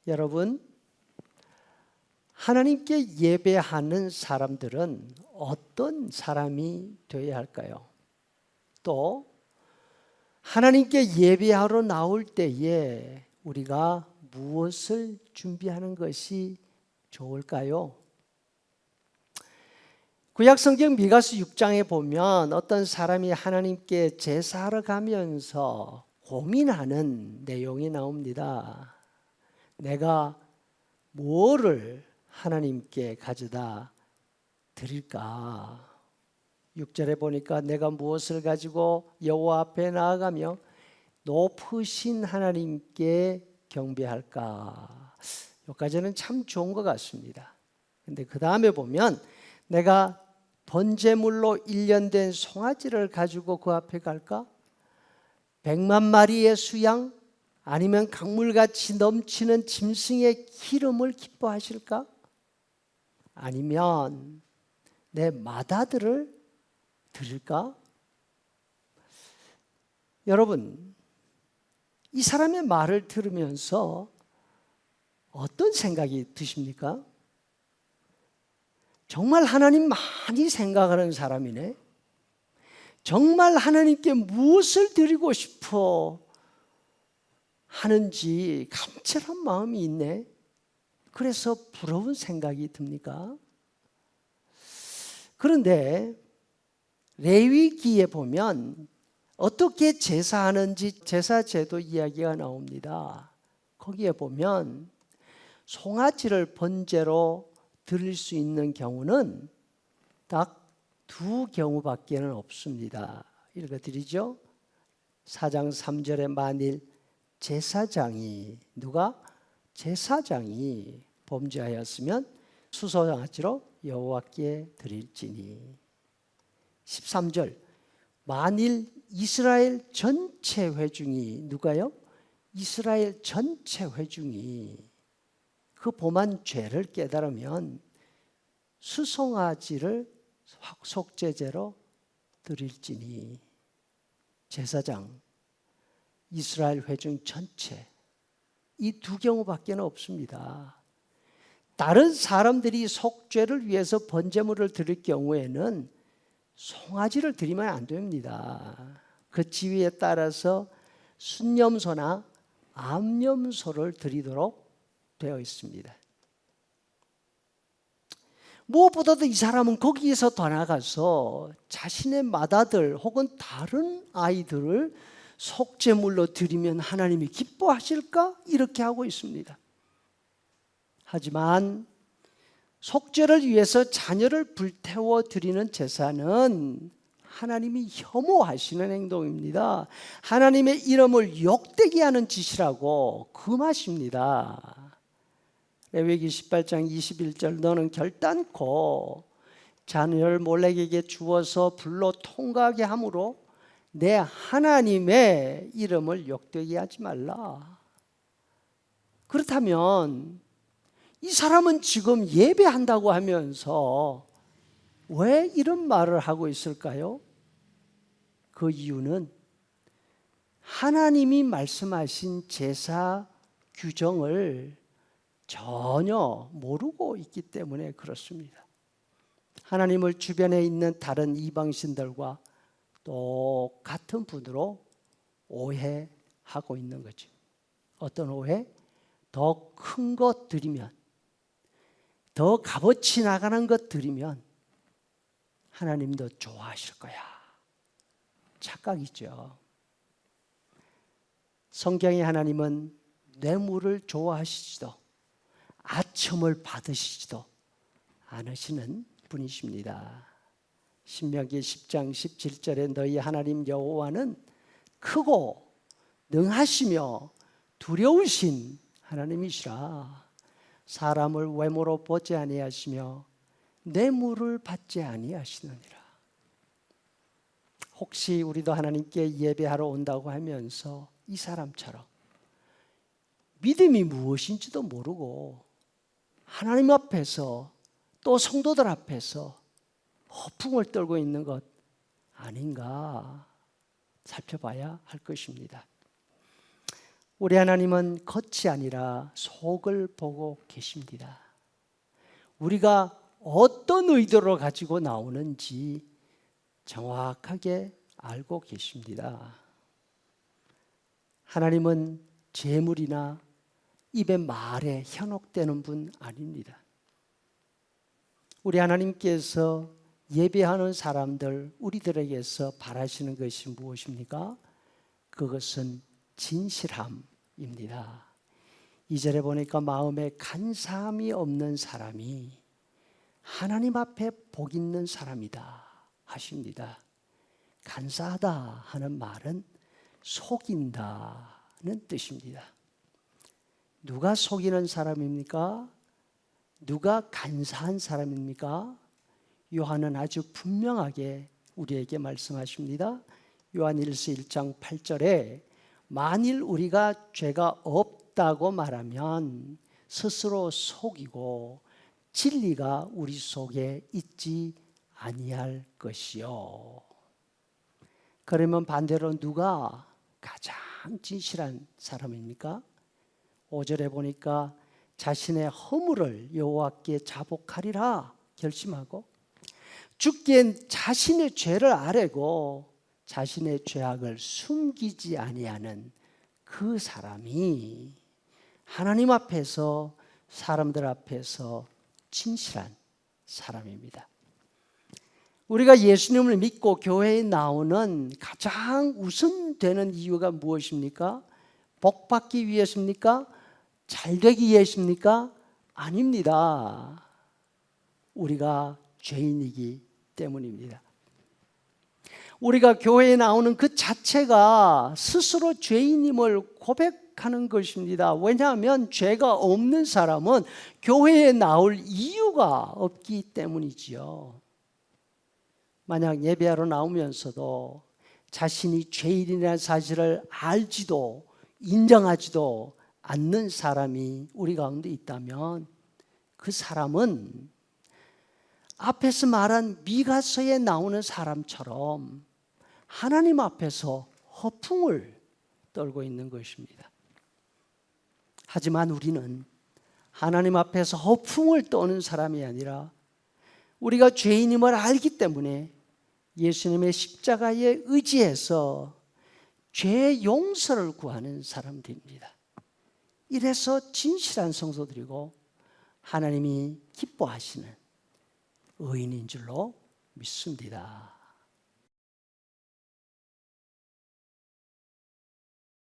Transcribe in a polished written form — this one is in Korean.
여러분, 하나님께 예배하는 사람들은 어떤 사람이 되어야 할까요? 또 하나님께 예배하러 나올 때에 우리가 무엇을 준비하는 것이 좋을까요? 구약성경 미가서 6장에 보면 어떤 사람이 하나님께 제사하러 가면서 고민하는 내용이 나옵니다. 내가 뭐를 하나님께 가져다 드릴까? 6절에 보니까 내가 무엇을 가지고 여호와 앞에 나아가며 높으신 하나님께 경배할까? 여기까지는 참 좋은 것 같습니다. 근데 그 다음에 보면 내가 번제물로 1년 된 송아지를 가지고 그 앞에 갈까? 100만 마리의 수양 아니면 강물같이 넘치는 짐승의 기름을 기뻐하실까? 아니면 내 맏아들을 드릴까? 여러분, 이 사람의 말을 들으면서 어떤 생각이 드십니까? 정말 하나님 많이 생각하는 사람이네. 정말 하나님께 무엇을 드리고 싶어 하는지 간절한 마음이 있네. 그래서 부러운 생각이 듭니까? 그런데 레위기에 보면 어떻게 제사하는지 제사제도 이야기가 나옵니다. 거기에 보면 송아지를 번제로 드릴 수 있는 경우는 딱 두 경우밖에는 없습니다. 읽어드리죠. 4장 3절에 만일 제사장이 제사장이 범죄하였으면 수송아지로 여호와께 드릴지니. 13절 만일 이스라엘 전체 회중이 누가요? 이스라엘 전체 회중이 그 범한 죄를 깨달으면 수송아지를 속죄제로 드릴지니. 제사장, 이스라엘 회중 전체, 이 두 경우밖에 없습니다. 다른 사람들이 속죄를 위해서 번제물을 드릴 경우에는 송아지를 드리면 안 됩니다. 그 지위에 따라서 순념소나 암염소를 드리도록 되어 있습니다. 무엇보다도 이 사람은 거기에서 더 나가서 자신의 맏아들 혹은 다른 아이들을 속죄물로 드리면 하나님이 기뻐하실까? 이렇게 하고 있습니다. 하지만 속죄를 위해서 자녀를 불태워 드리는 제사는 하나님이 혐오하시는 행동입니다. 하나님의 이름을 욕되게 하는 짓이라고 금하십니다. 레위기 18장 21절 너는 결단코 자녀를 몰렉에게 주어서 불로 통과하게 함으로 내 하나님의 이름을 욕되게 하지 말라. 그렇다면 이 사람은 지금 예배한다고 하면서 왜 이런 말을 하고 있을까요? 그 이유는 하나님이 말씀하신 제사 규정을 전혀 모르고 있기 때문에 그렇습니다. 하나님을 주변에 있는 다른 이방신들과 똑같은 분으로 오해하고 있는 거죠. 어떤 오해? 더 큰 것 드리면, 더 값어치 나가는 것 드리면 하나님도 좋아하실 거야. 착각이죠. 성경의 하나님은 뇌물을 좋아하시지도 아첨을 받으시지도 않으시는 분이십니다. 신명기 10장 17절에 너희 하나님 여호와는 크고 능하시며 두려우신 하나님이시라. 사람을 외모로 보지 아니하시며 뇌물을 받지 아니하시느니라. 혹시 우리도 하나님께 예배하러 온다고 하면서 이 사람처럼 믿음이 무엇인지도 모르고 하나님 앞에서 또 성도들 앞에서 허풍을 떨고 있는 것 아닌가 살펴봐야 할 것입니다. 우리 하나님은 겉이 아니라 속을 보고 계십니다. 우리가 어떤 의도로 가지고 나오는지 정확하게 알고 계십니다. 하나님은 재물이나 입의 말에 현혹되는 분 아닙니다. 우리 하나님께서 예배하는 사람들, 우리들에게서 바라시는 것이 무엇입니까? 그것은 진실함입니다. 2절에 보니까 마음에 간사함이 없는 사람이 하나님 앞에 복 있는 사람이다 하십니다. 간사하다 하는 말은 속인다는 뜻입니다. 누가 속이는 사람입니까? 누가 간사한 사람입니까? 요한은 아주 분명하게 우리에게 말씀하십니다. 요한일서 1장 8절에 만일 우리가 죄가 없다고 말하면 스스로 속이고 진리가 우리 속에 있지 아니할 것이요. 그러면 반대로 누가 가장 진실한 사람입니까? 5절에 보니까 자신의 허물을 여호와께 자복하리라 결심하고 주께 자신의 죄를 아뢰고 자신의 죄악을 숨기지 아니하는 그 사람이 하나님 앞에서 사람들 앞에서 진실한 사람입니다. 우리가 예수님을 믿고 교회에 나오는 가장 우선되는 이유가 무엇입니까? 복 받기 위해서입니까? 잘 되기 위해서입니까? 아닙니다. 우리가 죄인이기 때문입니다. 우리가 교회에 나오는 그 자체가 스스로 죄인임을 고백하는 것입니다. 왜냐하면 죄가 없는 사람은 교회에 나올 이유가 없기 때문이지요. 만약 예배하러 나오면서도 자신이 죄인이라는 사실을 알지도 인정하지도 않는 사람이 우리 가운데 있다면 그 사람은 앞에서 말한 미가서에 나오는 사람처럼 하나님 앞에서 허풍을 떨고 있는 것입니다. 하지만 우리는 하나님 앞에서 허풍을 떠는 사람이 아니라 우리가 죄인임을 알기 때문에 예수님의 십자가에 의지해서 죄의 용서를 구하는 사람들입니다. 이래서 진실한 성도들이고 하나님이 기뻐하시는 의인인 줄로 믿습니다.